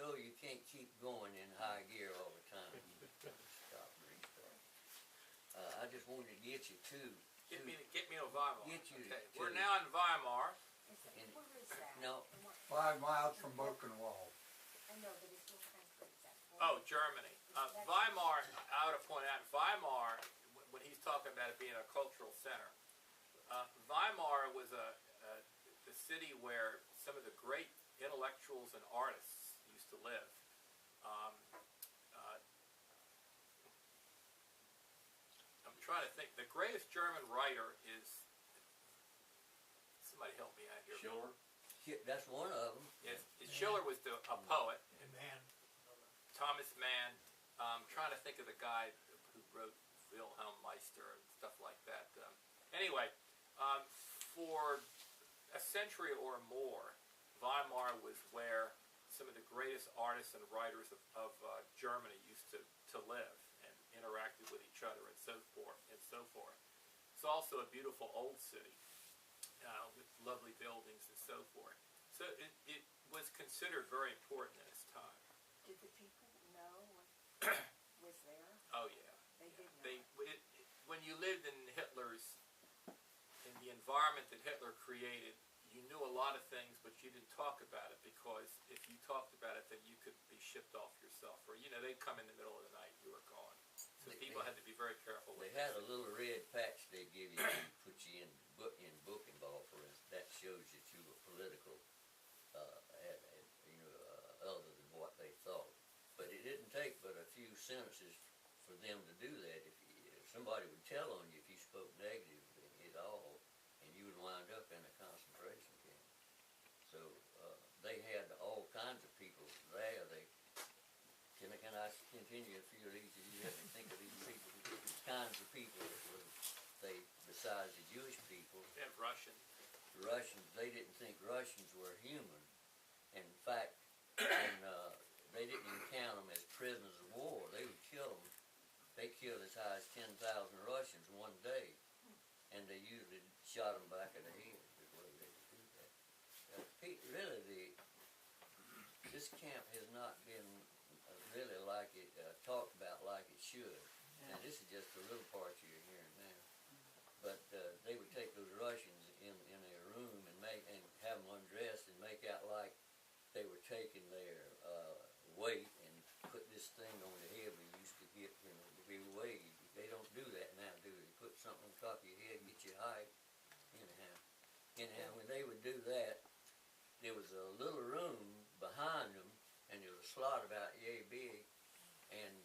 know you can't keep going in high gear all the time. You stop and restart. I just wanted to get you to Get me to Weimar. Get you okay. to- We're now in Weimar. Where is that? No. 5 miles from Buchenwald. I know, but it's what country is that? Oh, Germany. Weimar, I ought to point out, Weimar, when he's talking about it being a cultural center, Weimar was the city where some of the great intellectuals and artists used to live. I'm trying to think. The greatest German writer is, somebody help me out here. Schiller? That's one of them. Yes, Schiller was a poet. And man, Thomas Mann. I'm trying to think of the guy who wrote Wilhelm Meister and stuff like that. Anyway, for a century or more, Weimar was where some of the greatest artists and writers of Germany used to live and interacted with each other and so forth and so forth. It's also a beautiful old city with lovely buildings and so forth. So it was considered very important in its time. Did the people know what was there? Oh yeah. They did know. When you lived in in the environment that Hitler created, you knew a lot of things, but you didn't talk about it, because if you talked about it, then you could be shipped off yourself, or they'd come in the middle of the night, you were gone. So people had to be very careful. They had a little red patch they give you and put you in Buchenwald, for instance. That shows that you were political, other than what they thought. But it didn't take but a few sentences for them to do that. If somebody would tell on you if you spoke negative at all, and you would wind up in a concentration camp. So they had all kinds of people there. Can I continue a few of these? Did you have to think of these people? These kinds of people that were besides the Jewish people. They had Russian. The Russians, they didn't think Russians were human. In fact, they didn't even count them as prisoners of war. They would kill them. They killed as high as 10,000 Russians one day, and they usually shot them back in the head. Is the way they would do that. Really, this camp has not been really like it talked about like it should. Yeah. And this is just a little part you're hearing now. But they would take those Russians in a room and have them undressed and make out like they were taking their weight and put this thing on the head we used to get, to be weighed. They don't do that now, do they? Put something on top of your head, get your height. Anyhow, when they would do that, there was a little room behind them, and there was a slot about yay big, and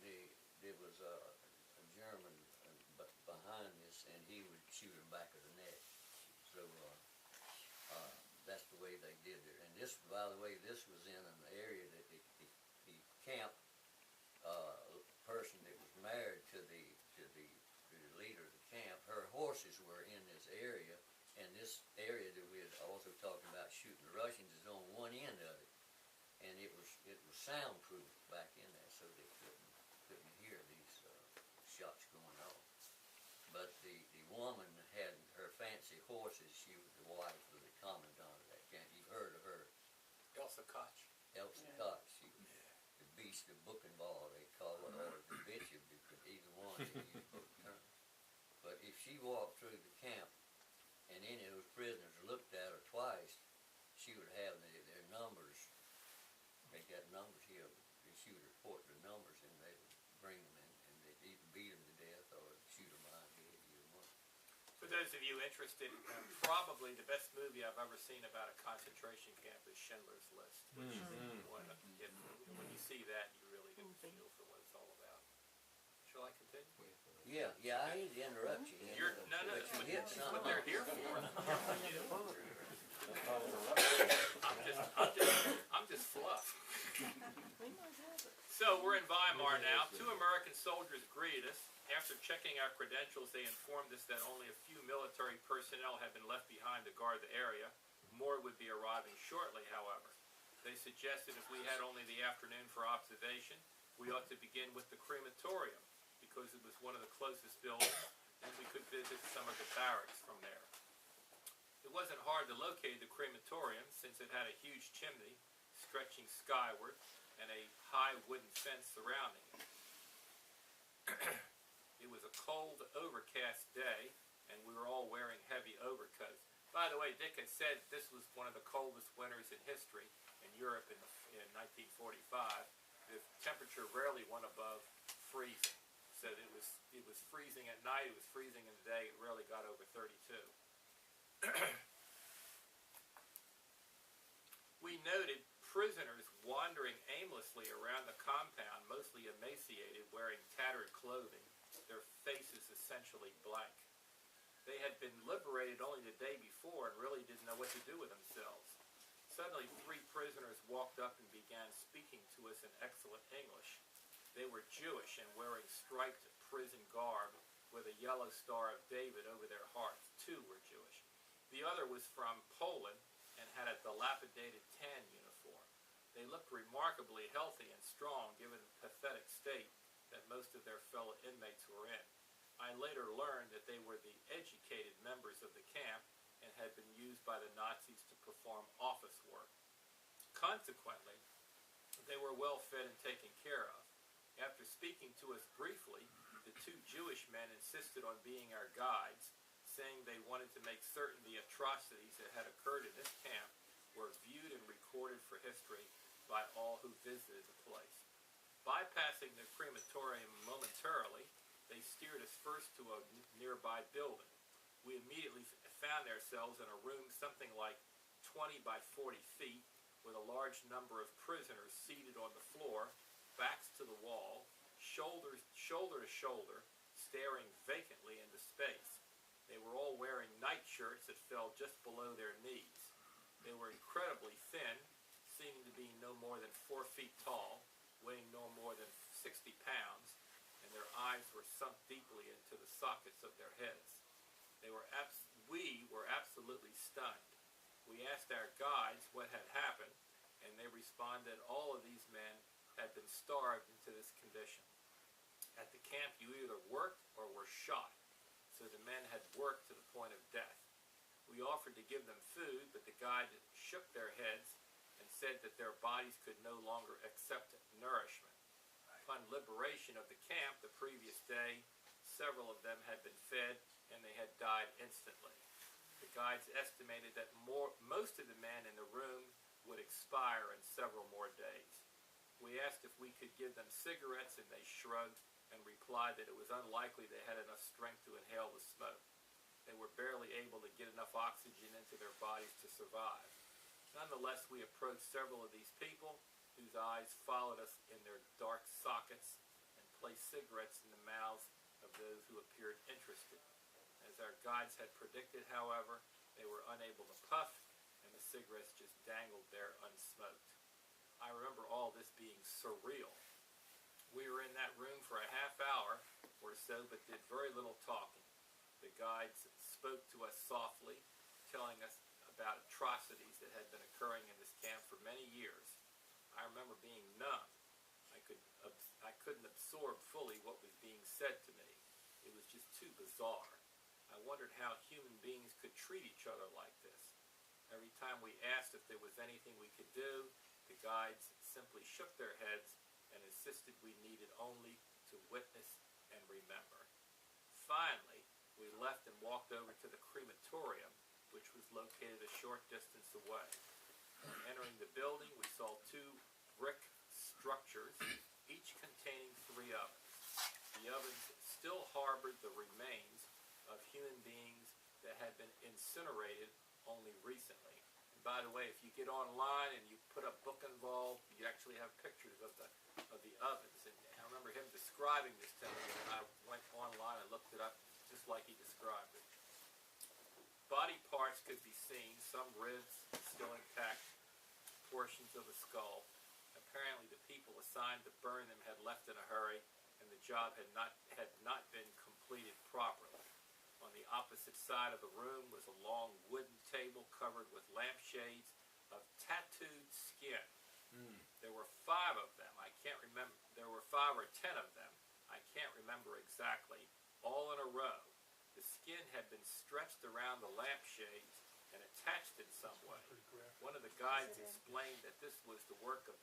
there was a German behind this, and he would shoot them back of the neck. So that's the way they did it. And this, by the way, this was in an area that the camp person that was married to the leader of the camp, her horses were in this area, and this area that we were also talking about shooting the Russians is on one end of it, and it was soundproof back in there, so they couldn't hear these shots going off. But the woman had her fancy horses. She was the wife of the commandant of that camp. You've heard of her. Elsa Koch. Elsa Koch. She was the beast of Buchenwald, they call it, or the bishop, either one, they use both terms. But if she walked through the camp and any of those prisoners looked at her twice, she would have their numbers. They got numbers here. She would report the numbers, and they would bring them in, and they'd either beat them to death or shoot them behind the head, either one. For those of you interested, probably the best movie I've ever seen about a concentration camp is Schindler's List. Which when you see that, you really get the feel for what it's all about. Shall I continue? Yeah, I hate to interrupt you. No, but you hit that's something. what they're here for. I'm just fluff. So we're in Weimar now. 2 American soldiers greeted us. After checking our credentials, they informed us that only a few military personnel had been left behind to guard the area. More would be arriving shortly, however. They suggested if we had only the afternoon for observation, we ought to begin with the crematorium, because it was one of the closest buildings, and we could visit some of the barracks from there. It wasn't hard to locate the crematorium, since it had a huge chimney stretching skyward, and a high wooden fence surrounding it. It was a cold, overcast day, and we were all wearing heavy overcoats. By the way, Dick had said this was one of the coldest winters in history in Europe in 1945. The temperature rarely went above freezing. So it was freezing at night, it was freezing in the day, it rarely got over 32. We noted prisoners wandering aimlessly around the compound, mostly emaciated, wearing tattered clothing, their faces essentially blank. They had been liberated only the day before and really didn't know what to do with themselves. Suddenly, 3 prisoners walked up and began speaking to us in excellent English. They were Jewish and wearing striped prison garb with a yellow Star of David over their hearts. 2 were Jewish. The other was from Poland and had a dilapidated tan uniform. They looked remarkably healthy and strong given the pathetic state that most of their fellow inmates were in. I later learned that they were the educated members of the camp and had been used by the Nazis to perform office work. Consequently, they were well fed and taken care of. After speaking to us briefly, the 2 Jewish men insisted on being our guides, saying they wanted to make certain the atrocities that had occurred in this camp were viewed and recorded for history by all who visited the place. Bypassing the crematorium momentarily, they steered us first to a nearby building. We immediately found ourselves in a room something like 20 by 40 feet with a large number of prisoners seated on the floor, backs to the wall, shoulder to shoulder, staring vacantly into space. They were all wearing nightshirts that fell just below their knees. They were incredibly thin, seeming to be no more than 4 feet tall, weighing no more than 60 pounds, and their eyes were sunk deeply into the sockets of their heads. We were absolutely stunned. We asked our guides what had happened, and they responded all of these men had been starved into this condition. At the camp, you either worked or were shot, so the men had worked to the point of death. We offered to give them food, but the guide shook their heads and said that their bodies could no longer accept nourishment. Upon liberation of the camp the previous day, several of them had been fed and they had died instantly. The guides estimated that most of the men in the room would expire in several more days. We asked if we could give them cigarettes and they shrugged and replied that it was unlikely they had enough strength to inhale the smoke. They were barely able to get enough oxygen into their bodies to survive. Nonetheless, we approached several of these people whose eyes followed us in their dark sockets and placed cigarettes in the mouths of those who appeared interested. As our guides had predicted, however, they were unable to puff and the cigarettes just dangled there unsmoked. I remember all this being surreal. We were in that room for a half hour or so, but did very little talking. The guides spoke to us softly, telling us about atrocities that had been occurring in this camp for many years. I remember being numb. I couldn't absorb fully what was being said to me. It was just too bizarre. I wondered how human beings could treat each other like this. Every time we asked if there was anything we could do, the guides simply shook their heads and insisted we needed only to witness and remember. Finally, we left and walked over to the crematorium, which was located a short distance away. Entering the building, we saw 2 brick structures, each containing 3 ovens. The ovens still harbored the remains of human beings that had been incinerated only recently. By the way, if you get online and you put up Buchenwald, you actually have pictures of the ovens. And I remember him describing this to me, and I went online and looked it up just like he described it. Body parts could be seen, some ribs still intact, portions of a skull. Apparently the people assigned to burn them had left in a hurry, and the job had not been completed properly. On the opposite side of the room was a long wooden table covered with lampshades of tattooed skin. There were 5 of them. I can't remember. There were 5 or 10 of them. I can't remember exactly. All in a row. The skin had been stretched around the lampshades and attached in some way. One of the guides explained that this was the work of